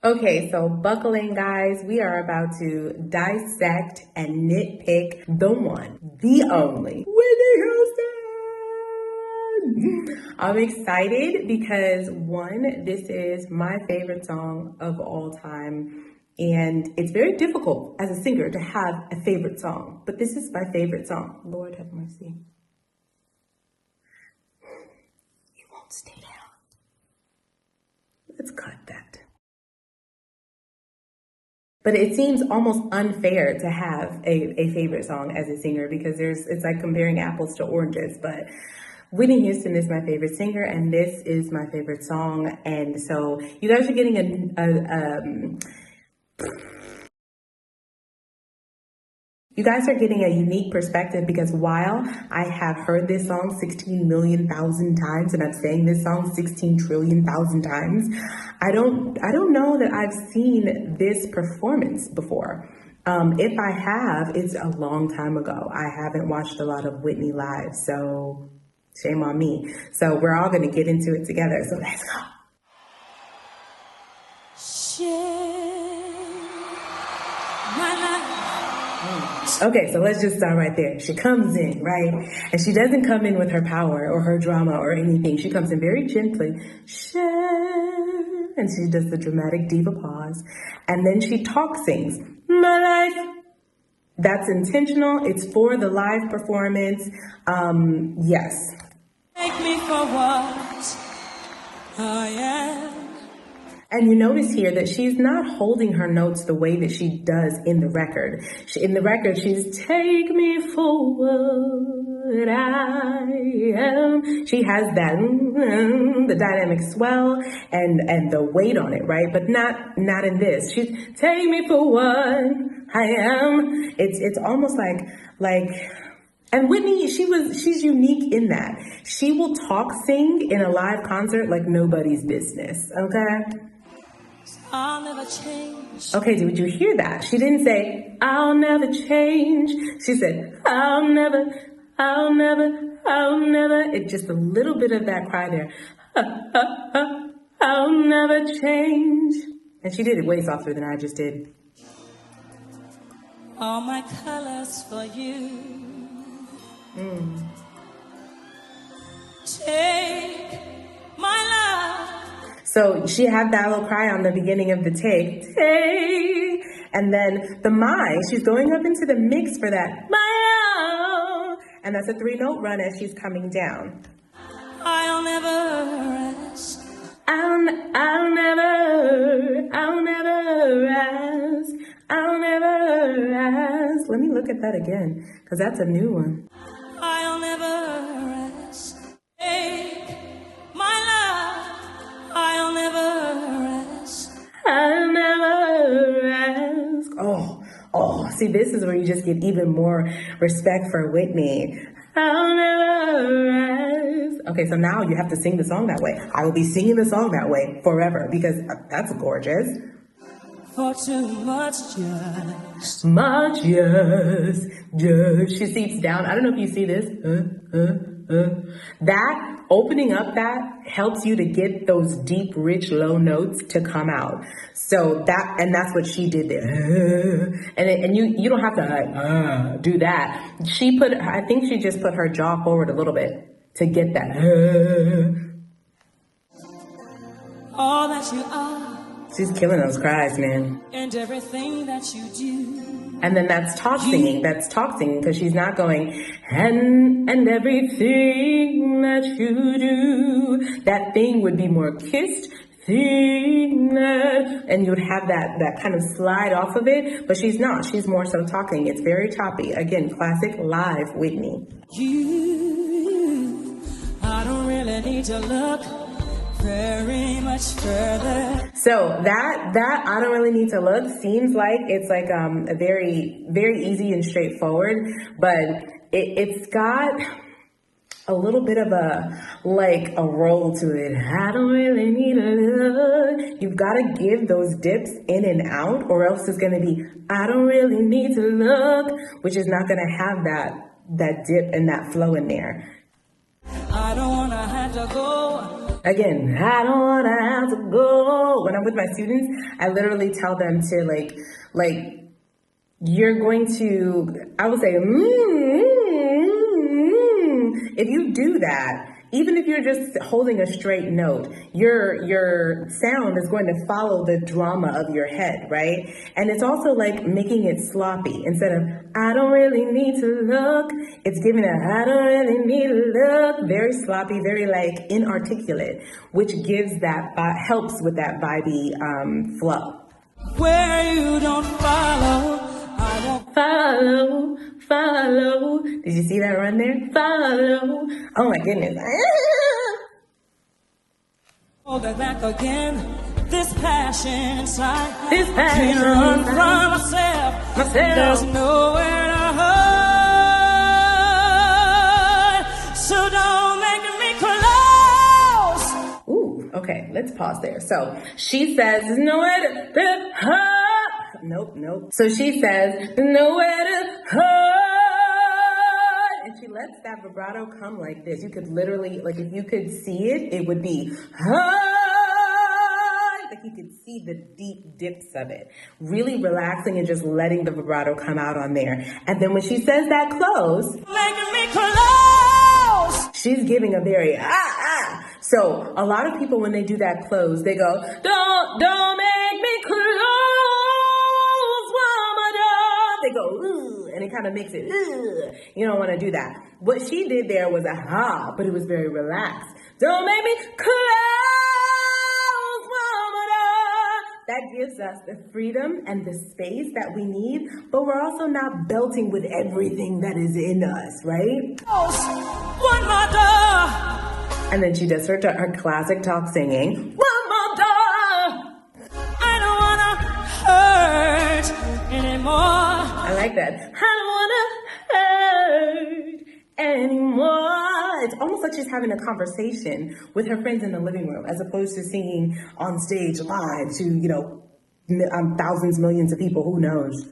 Okay, so buckle in, guys. We are about to dissect and nitpick the one, the only, Whitney Houston. I'm excited because one, this is my favorite song of all time. And it's very difficult as a singer to have a favorite song, but this is my favorite song. Lord have mercy. You won't stay down. Let's cut that. But it seems almost unfair to have a favorite song as a singer because it's like comparing apples to oranges. But Whitney Houston is my favorite singer, and this is my favorite song. And so you guys are getting you guys are getting a unique perspective because while I have heard this song 16 million thousand times and I'm saying this song 16 trillion thousand times, I don't know that I've seen this performance before. If I have, it's a long time ago. I haven't watched a lot of Whitney live, so shame on me. So we're all gonna get into it together, so let's go. Okay, so let's just start right there. She comes in, right? And she doesn't come in with her power or her drama or anything. She comes in very gently. And she does the dramatic diva pause. And then she sings, my life. That's intentional. It's for the live performance. Yes. Take me for what I am. And you notice here that she's not holding her notes the way that she does in the record. In the record, she's take me for what I am. She has that, the dynamic swell and the weight on it, right? But not in this. She's take me for what I am. It's almost like, and Whitney, she's unique in that. She will sing in a live concert like nobody's business, okay? I'll never change. Okay, did you hear that? She didn't say, I'll never change. She said, I'll never. It's just a little bit of that cry there. I'll never change. And she did it way softer than I just did. All my colors for you. Take my love. So she had that little cry on the beginning of the take, and then the she's going up into the mix for that, my, and that's a 3-note run as she's coming down. I'll never rest. I'll never rest. Let me look at that again, because that's a new one. I'll never rest. Take my love. I'll never rest. I'll never rest. Oh, see, this is where you just get even more respect for Whitney. I'll never rest. Okay, so now you have to sing the song that way. I will be singing the song that way forever because that's gorgeous. For too much just. She seats down. I don't know if you see this. That opening up that helps you to get those deep, rich, low notes to come out. So that's what she did there. And you don't have to do that. I think she just put her jaw forward a little bit to get that. All that you are. She's killing those cries, man. And everything that you do. And then that's talk singing. That's talk singing because she's not going, and everything that you do. That thing would be more kissed thing that, and you would have that kind of slide off of it, but she's not. She's more so talking. It's very choppy. Again, classic live Whitney. I don't really need to look very much further. So that I don't really need to look seems like it's like a very, very easy and straightforward, but it's got a little bit of a roll to it. I don't really need to look. You've got to give those dips in and out, or else it's going to be I don't really need to look, which is not going to have that dip and that flow in there. I don't want to have to go. Again, I don't want to have to go. When I'm with my students, I literally tell them to like, you're going to, I would say, if you do that, even if you're just holding a straight note, your sound is going to follow the drama of your head, right? And it's also like making it sloppy. Instead of, I don't really need to look, it's giving I don't really need to look, very sloppy, very like inarticulate, which gives that, helps with that vibey flow. Where you don't follow, I won't follow. Did you see that run there? Follow. Oh my goodness. hold it back again. This passion inside. This passion can't run inside. from myself. There's nowhere to hide. So don't make me close. Ooh, okay, let's pause there. So she says, there's nowhere to hide. Nope. So she says, nowhere to hide. And she lets that vibrato come like this. You could literally, like if you could see it, it would be hide. Like you could see the deep dips of it. Really relaxing and just letting the vibrato come out on there. And then when she says that close, Making me close. she's giving a very So a lot of people, when they do that close, they go, don't make me close, woman. They go, ooh, and it kind of makes it, ooh. You don't want to do that. What she did there was a ha, but it was very relaxed. Don't make me close, woman. That gives us the freedom and the space that we need, but we're also not belting with everything that is in us, right? One more door. And then she does her classic talk singing. One more door. I don't wanna hurt anymore. I like that. I don't wanna hurt anymore. It's almost like she's having a conversation with her friends in the living room, as opposed to singing on stage live to, thousands, millions of people. Who knows?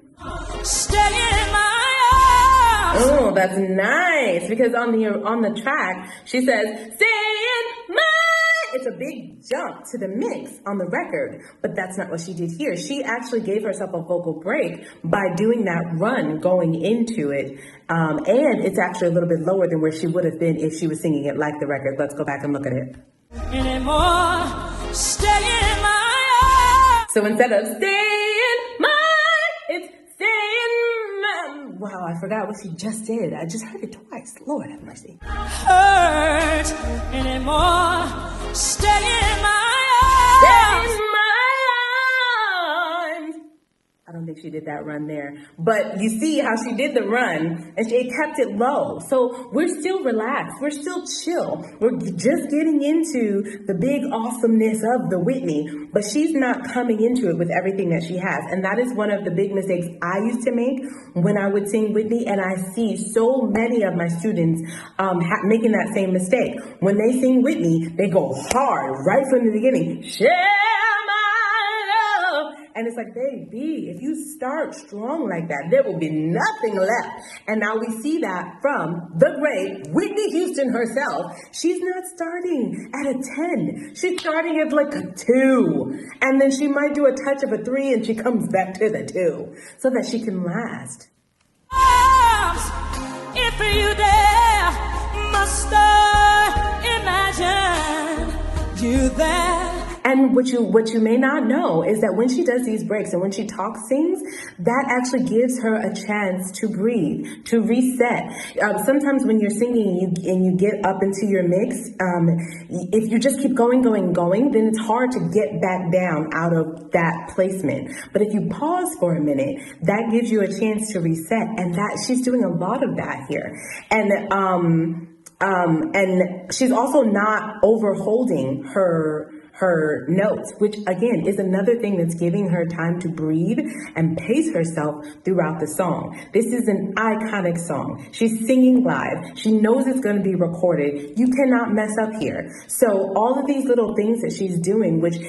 Stay in my arms. Oh, that's nice. Because on the track, she says, "Stay in my." It's a big jump to the mix on the record, but that's not what she did here. She actually gave herself a vocal break by doing that run going into it. And it's actually a little bit lower than where she would have been if she was singing it like the record. Let's go back and look at it. Anymore. Stay in my arms. So instead of "stay in my," it's "stay in my." Wow, I forgot what she just did. I just heard it twice. Lord have mercy. Hurt anymore. Stay in my Stay arms. in my arms. I don't think she did that run there, but you see how she did the run and she kept it low. So we're still relaxed. We're still chill. We're just getting into the big awesomeness of the Witney, but she's not coming into it with everything that she has. And that is one of the big mistakes I used to make when I would sing Witney. And I see so many of my students making that same mistake. When they sing Witney, they go hard right from the beginning. Share my love. And it's like, baby, if you start strong like that, there will be nothing left. And now we see that from the great Whitney Houston herself. She's not starting at a 10. She's starting at like a 2. And then she might do a touch of a 3 and she comes back to the 2 so that she can last. Arms. If you dare, must I imagine you there. And what you may not know is that when she does these breaks and when she sings, that actually gives her a chance to breathe, to reset. Sometimes when you're singing and you get up into your mix, if you just keep going, then it's hard to get back down out of that placement. But if you pause for a minute, that gives you a chance to reset. And that she's doing a lot of that here. And she's also not overholding her her notes, which again is another thing that's giving her time to breathe and pace herself throughout the song. This is an iconic song. She's singing live. She knows it's going to be recorded. You cannot mess up here. So all of these little things that she's doing, which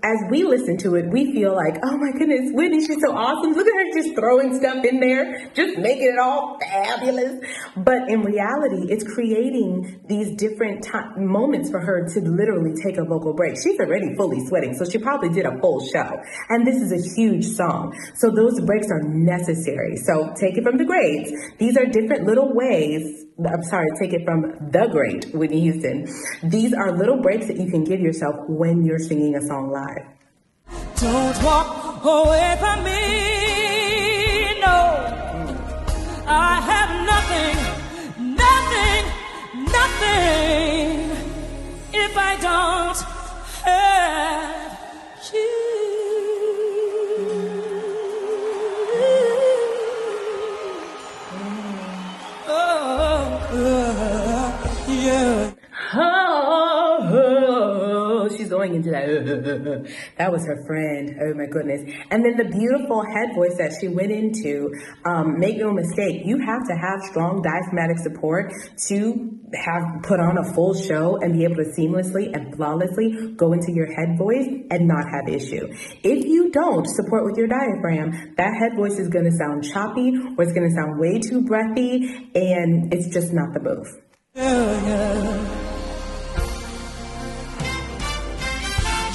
as we listen to it, we feel like, oh my goodness, Witney, she's so awesome. Look at her just throwing stuff in there, just making it all fabulous. But in reality, it's creating these different moments for her to literally take a vocal break. She's already fully sweating, so she probably did a full show. And this is a huge song. So those breaks are necessary. So take it from the greats. These are different little ways. I'm sorry, take it from the great Whitney Houston. These are little breaks that you can give yourself when you're singing a song live. Don't walk away from me, no. I have nothing if I don't have you. Yeah. Oh, she's going into that. That was her friend. Oh my goodness. And then the beautiful head voice that she went into. Make no mistake, you have to have strong diaphragmatic support to have put on a full show and be able to seamlessly and flawlessly go into your head voice and not have issue. If you don't support with your diaphragm, that head voice is going to sound choppy, or it's going to sound way too breathy, and it's just not the move.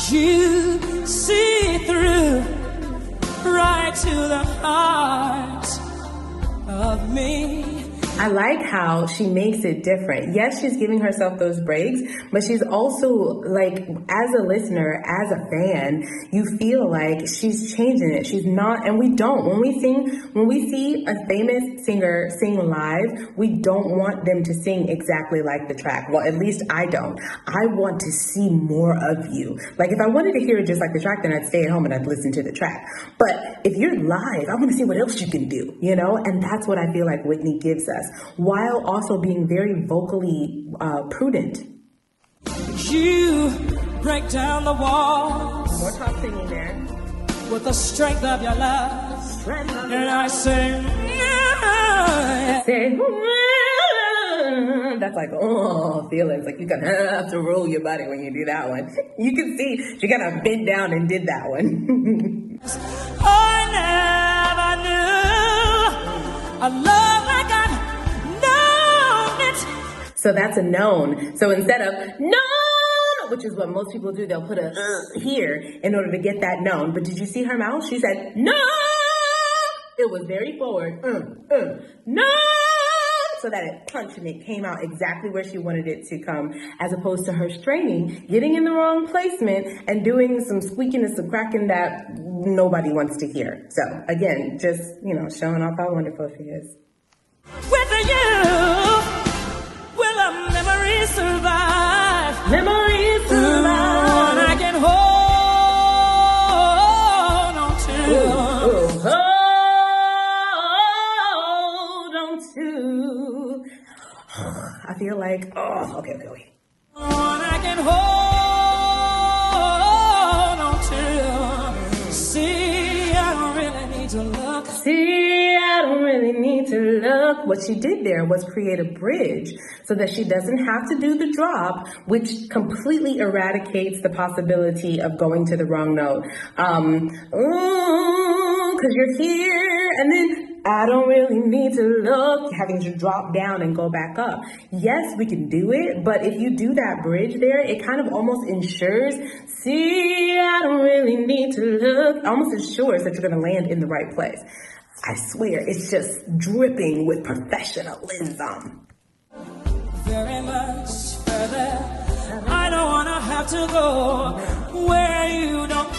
You see through right to the heart of me. I like how she makes it different. Yes, she's giving herself those breaks, but she's also like, as a listener, as a fan, you feel like she's changing it. She's not, and we don't. When we see a famous singer sing live, we don't want them to sing exactly like the track. Well, at least I don't. I want to see more of you. Like, if I wanted to hear it just like the track, then I'd stay at home and I'd listen to the track. But if you're live, I want to see what else you can do, you know? And that's what I feel like Witney gives us, while also being very vocally prudent. You break down the walls. More top singing there. With the strength of your love. And I say, yeah. Say, that's like, oh, feelings. Like, you're gonna have to roll your body when you do that one. You can see she kind of bent down and did that one. I never knew a love like I've known it. So that's a known. So instead of known, which is what most people do, they'll put a here in order to get that known. But did you see her mouth? She said, no. It was very forward. No. So that it punched and it came out exactly where she wanted it to come, as opposed to her straining, getting in the wrong placement, and doing some squeakiness and cracking that nobody wants to hear. So again, just, showing off how wonderful she is. With you, will a memory survive? Memory survive. I can hold on to. Hold on to. I feel like, okay. I can hold on to. See, I don't really need to look. See, I don't really need to look. What she did there was create a bridge so that she doesn't have to do the drop, which completely eradicates the possibility of going to the wrong note. Because you're here, and then I don't really need to look, having to drop down and go back up. Yes, we can do it, but if you do that bridge there, it kind of almost ensures, see, I don't really need to look, almost ensures that you're going to land in the right place. I swear, it's just dripping with professionalism. Very much further. I don't want to have to go where you don't.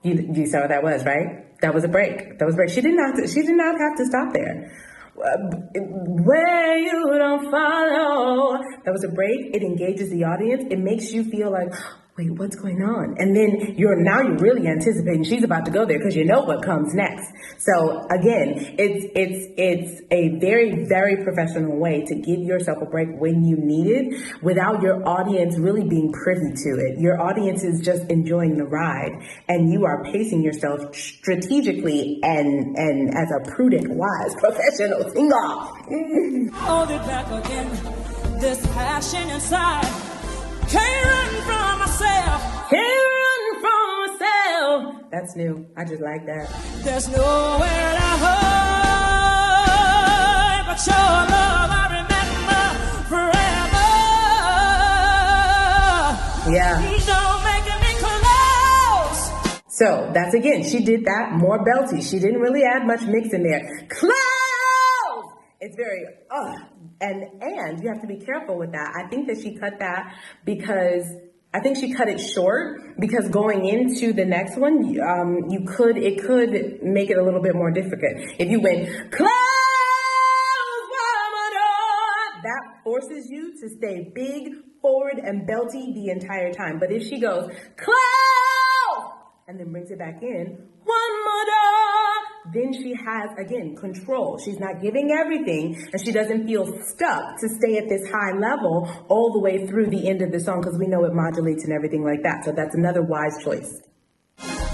You saw what that was, right? That was a break. She did not have to stop there. Where you don't follow. That was a break. It engages the audience. It makes you feel like, wait, what's going on? And then you're really anticipating she's about to go there because you know what comes next. So again, it's a very, very professional way to give yourself a break when you need it without your audience really being privy to it. Your audience is just enjoying the ride, and you are pacing yourself strategically and as a prudent, wise, professional singer. Hold it back again. This passion inside can't run from myself. Can't run from myself. That's new. I just like that. There's nowhere to hide but your love. I remember forever. Yeah. Don't make me close. So that's again, she did that more belty. She didn't really add much mix in there. Close. It's very and you have to be careful with that. I think that she cut that because I think she cut it short because going into the next one, it could make it a little bit more difficult. If you went close one more door, that forces you to stay big, forward, and belty the entire time. But if she goes close and then brings it back in, one more door, then she has, again, control. She's not giving everything, and she doesn't feel stuck to stay at this high level all the way through the end of the song because we know it modulates and everything like that. So that's another wise choice.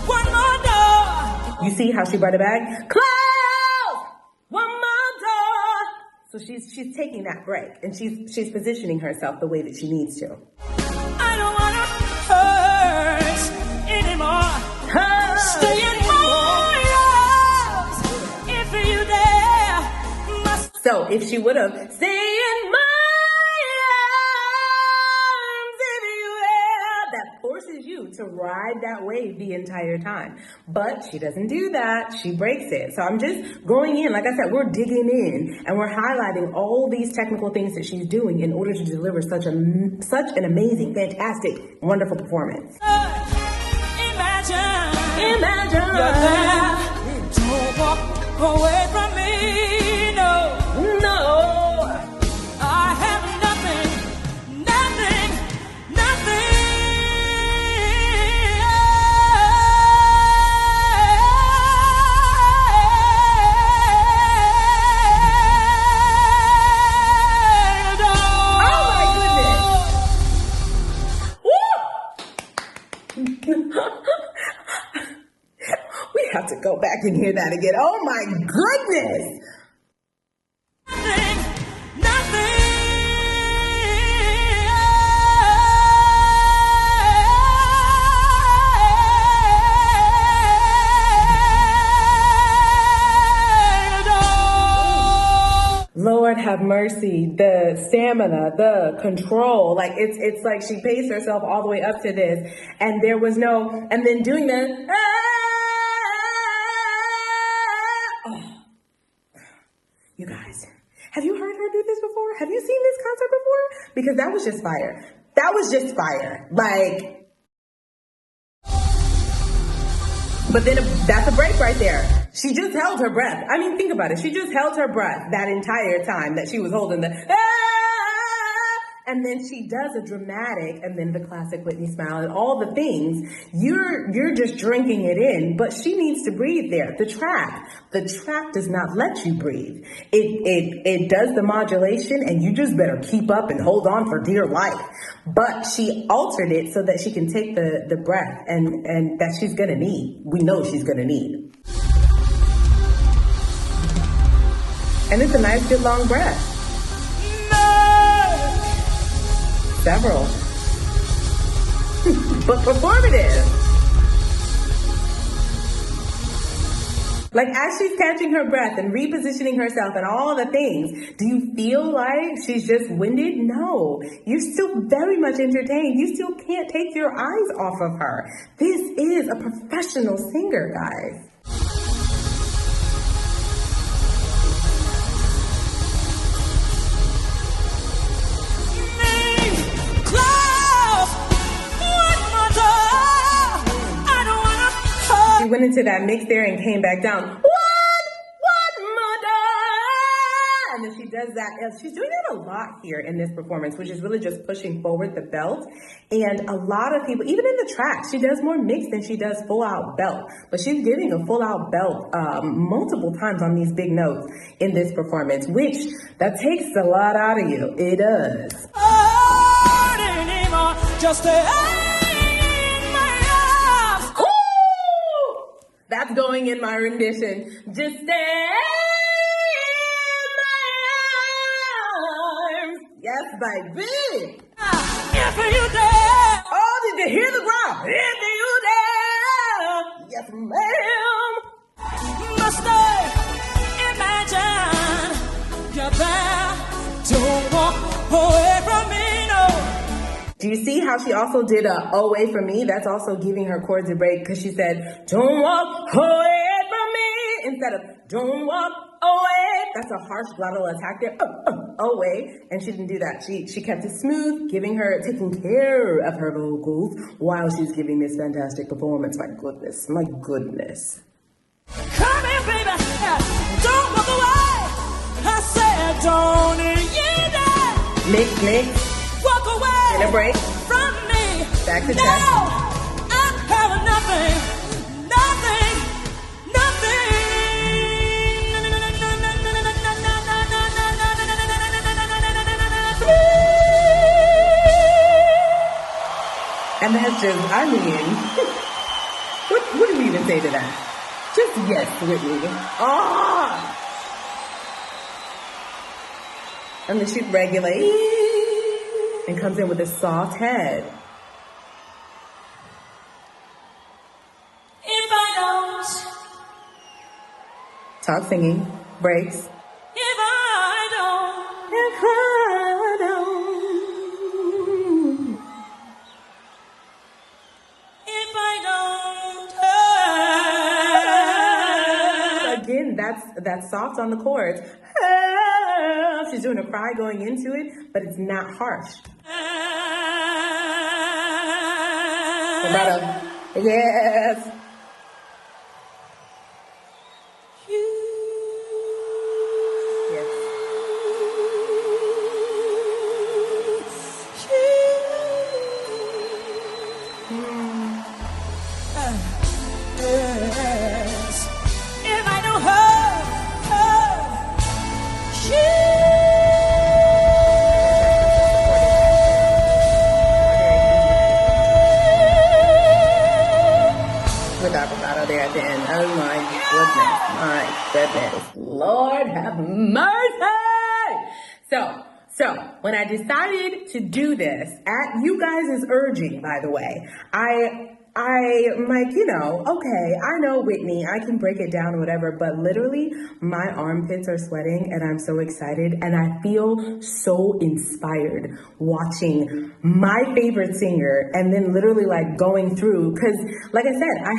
One more door. You see how she brought it back? Close! One more door! So she's taking that break, and she's positioning herself the way that she needs to. I don't want to hurt anymore. Stay in my arms if you dare. So if she would have stay in my arms if you dare, that forces you to ride that wave the entire time. But she doesn't do that. She breaks it. So I'm just going in. Like I said, we're digging in and we're highlighting all these technical things that she's doing in order to deliver such an amazing, fantastic, wonderful performance. Imagine you're there. Don't walk away from me. No. I have nothing. Oh my goodness. Woo! We have to go back and hear that again. Oh my goodness. Lord have mercy, the stamina, the control, like it's like she paced herself all the way up to this, and there was no, and then doing the, you guys, have you heard her do this before? Have you seen this concert before? Because that was just fire. That was just fire. Like, but then that's a break right there. She just held her breath. I mean, think about it. She just held her breath that entire time that she was holding the, and then she does a dramatic, and then the classic Witney smile and all the things. You're just drinking it in, but she needs to breathe there. The track does not let you breathe. It does the modulation, and you just better keep up and hold on for dear life. But she altered it so that she can take the breath and that she's gonna need. We know she's gonna need. And it's a nice, good, long breath. Several. But performative. Like, as she's catching her breath and repositioning herself and all the things, do you feel like she's just winded? No. You're still very much entertained. You still can't take your eyes off of her. This is a professional singer, guys. She went into that mix there and came back down. One more door. And then she does that. She's doing that a lot here in this performance, which is really just pushing forward the belt. And a lot of people, even in the track, she does more mix than she does full out belt. But she's giving a full out belt multiple times on these big notes in this performance, which that takes a lot out of you. It does. Just in my arms. Ooh, that's going in my rendition. Just stay in my arms. Yes, baby. If you dare. Oh, did you hear the ground? If you dare. Yes, ma'am. Must I imagine you're there? Don't walk away from me, no. Do you see how she also did a away from me? That's also giving her chords a break because she said, don't walk away from me instead of don't walk away. That's a harsh glottal attack there. Away. And she didn't do that. She kept it smooth, taking care of her vocals while she's giving this fantastic performance. My goodness. My goodness. Come here, baby. Don't walk away. I said, don't you dare. Mix. Walk away. And a break. From me. Back to no, chest. I have nothing. And that's just, I mean, what do we even say to that? Just yes, Witney. Ah! And then she regulates and comes in with a soft head. If I don't. Talk singing, breaks. If I don't. If I don't. If I don't. Again, that's soft on the chords. She's doing a cry going into it, but it's not harsh. Vibrato. Yes. Yes. If I know her, with that vibrato there at the end. Oh my goodness. Lord have mercy. So when I decided to do this at you guys' urging, by the way, I'm like, okay, I know Witney, I can break it down or whatever, but literally my armpits are sweating and I'm so excited and I feel so inspired watching my favorite singer and then literally like going through, because like I said, I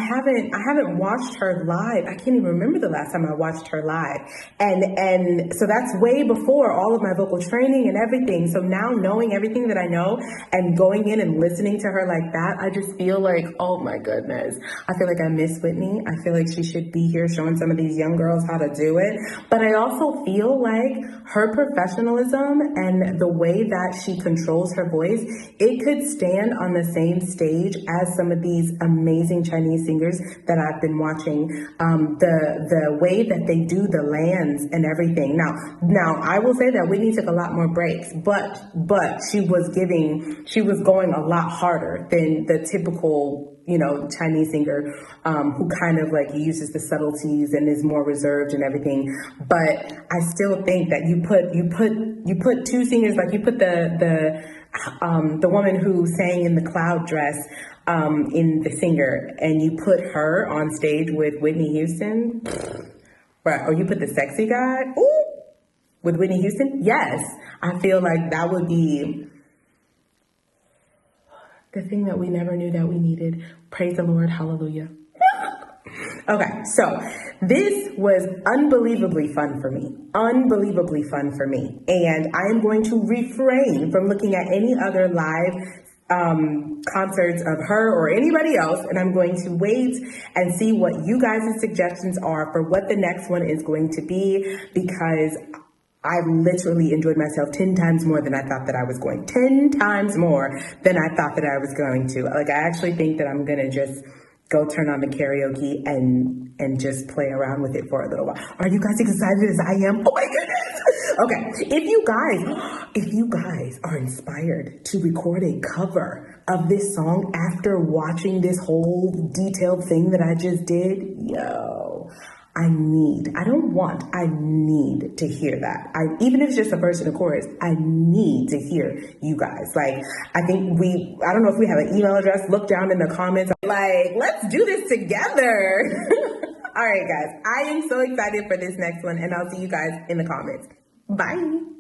haven't watched her live. I can't even remember the last time I watched her live. And so that's way before all of my vocal training and everything. So now knowing everything that I know and going in and listening to her like that, I just feel like, oh my goodness. I feel like I miss Witney. I feel like she should be here showing some of these young girls how to do it. But I also feel like her professionalism and the way that she controls her voice, it could stand on the same stage as some of these amazing Chinese singers that I've been watching. The way that they do the lands and everything. Now I will say that Witney took a lot more breaks, but she was going a lot harder than the typical Chinese singer who kind of like uses the subtleties and is more reserved and everything. But I still think that you put two singers, like you put the woman who sang in the cloud dress in the singer, and you put her on stage with Whitney Houston, right? Or you put the sexy guy, with Whitney Houston. Yes, I feel like that would be the thing that we never knew that we needed. Praise the Lord. Hallelujah. Okay, so this was unbelievably fun for me. Unbelievably fun for me. And I am going to refrain from looking at any other live concerts of her or anybody else, and I'm going to wait and see what you guys' suggestions are for what the next one is going to be, because I've literally enjoyed myself 10 times more than I thought that I was going. 10 times more than I thought that I was going to. Like, I actually think that I'm gonna just go turn on the karaoke and just play around with it for a little while. Are you guys excited as I am? Oh my goodness! Okay, if you guys are inspired to record a cover of this song after watching this whole detailed thing that I just did, yo, I need to hear that. Even if it's just a verse and a chorus, I need to hear you guys. Like, I don't know if we have an email address, look down in the comments. Like, let's do this together. All right, guys, I am so excited for this next one, and I'll see you guys in the comments. Bye.